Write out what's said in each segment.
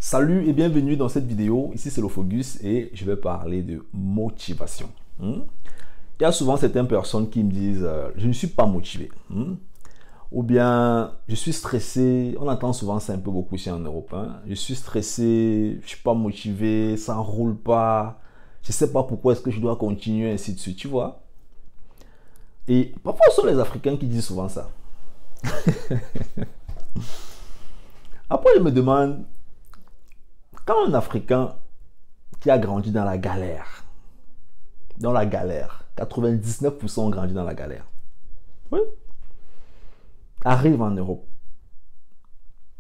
Salut et bienvenue dans cette vidéo. Ici c'est Lofogus et je vais parler de motivation. Il y a souvent certaines personnes qui me disent je ne suis pas motivé. Ou bien je suis stressé. On entend souvent ça un peu beaucoup ici en Europe. Je suis stressé, je ne suis pas motivé, ça ne roule pas. Je ne sais pas pourquoi est-ce que je dois continuer, ainsi de suite, tu vois. Et parfois ce sont les Africains qui disent souvent ça. Après je me demande, quand un Africain qui a grandi dans la galère, 99% ont grandi dans la galère, oui, arrive en Europe,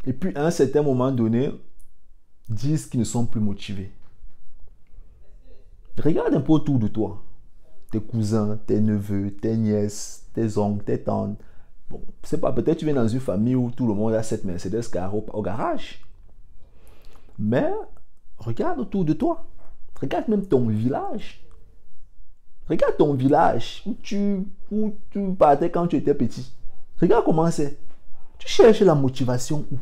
et puis à un certain moment donné, disent qu'ils ne sont plus motivés. Regarde un peu autour de toi, tes cousins, tes neveux, tes nièces, tes oncles, tes tantes. Bon, c'est pas, peut-être tu viens dans une famille où tout le monde a cette Mercedes au garage. Mais regarde autour de toi. Regarde même ton village. Regarde ton village où tu partais quand tu étais petit. Regarde comment c'est. Tu cherches la motivation où?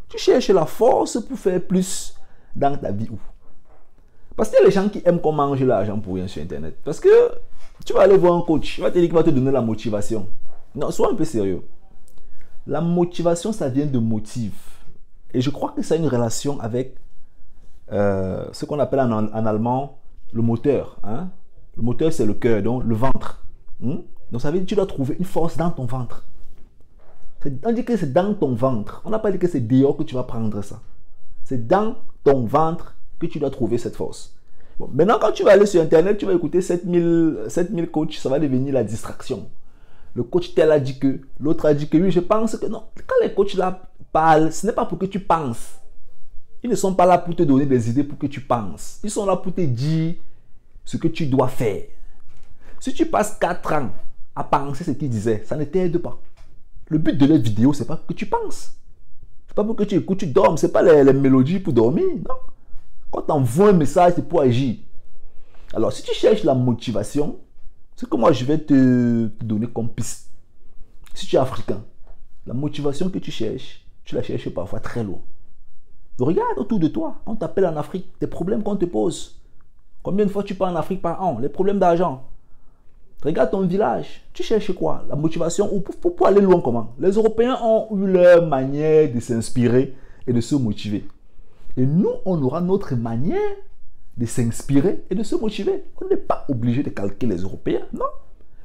Tu cherches la force pour faire plus dans ta vie où? Parce qu'il y a les gens qui aiment qu'on mange l'argent pour rien sur Internet. Parce que tu vas aller voir un coach, il va te dire qu'il va te donner la motivation. Non, sois un peu sérieux. La motivation, ça vient de motive. Et je crois que ça a une relation avec ce qu'on appelle en allemand le moteur. Le moteur, c'est le cœur, donc le ventre. Donc ça veut dire que tu dois trouver une force dans ton ventre. On dit que c'est dans ton ventre. On n'a pas dit que c'est dehors que tu vas prendre ça. C'est dans ton ventre que tu dois trouver cette force. Bon, maintenant, quand tu vas aller sur Internet, tu vas écouter 7000 coachs, ça va devenir la distraction. Le coach tel a dit que, l'autre a dit que, oui, je pense que non. Quand les coachs là parlent, ce n'est pas pour que tu penses. Ils ne sont pas là pour te donner des idées pour que tu penses. Ils sont là pour te dire ce que tu dois faire. Si tu passes 4 ans à penser ce qu'ils disaient, ça ne t'aide pas. Le but de les vidéos, c'est pas que tu penses. C'est pas pour que tu écoutes, tu dormes. C'est pas les mélodies pour dormir, non. Quand tu envoies un message, c'est pour agir. Alors, si tu cherches la motivation, c'est que moi, je vais te donner comme piste. Si tu es africain, la motivation que tu cherches, tu la cherches parfois très loin. Regarde autour de toi. On t'appelle en Afrique, des problèmes qu'on te pose. Combien de fois tu pars en Afrique par an? Les problèmes d'argent. Regarde ton village. Tu cherches quoi? La motivation ou pour aller loin comment? Les Européens ont eu leur manière de s'inspirer et de se motiver. Et nous, on aura notre manière de s'inspirer et de se motiver. On n'est pas obligé de calquer les Européens, non.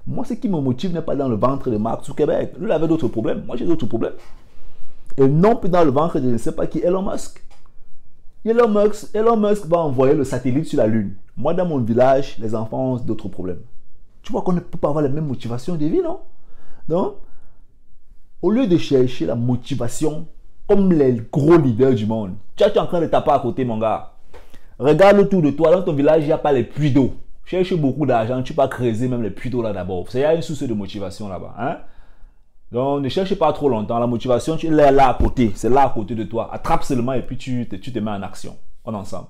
Moi, ce qui me motive n'est pas dans le ventre de Mark Zuckerberg. Lui, il avait d'autres problèmes. Moi, j'ai d'autres problèmes. Et non plus dans le ventre de je ne sais pas qui, Elon Musk. Elon Musk va envoyer le satellite sur la Lune. Moi, dans mon village, les enfants ont d'autres problèmes. Tu vois qu'on ne peut pas avoir la même motivation de vie, non? Donc, au lieu de chercher la motivation comme les gros leaders du monde, tu es en train de taper à côté, mon gars. Regarde autour de toi, dans ton village, il n'y a pas les puits d'eau. Cherche beaucoup d'argent, tu peux creuser même les puits d'eau là d'abord. Il y a une source de motivation là-bas. Donc, ne cherche pas trop longtemps. La motivation, tu l'as là à côté. C'est là à côté de toi. Attrape seulement et puis tu te mets en action. On est ensemble.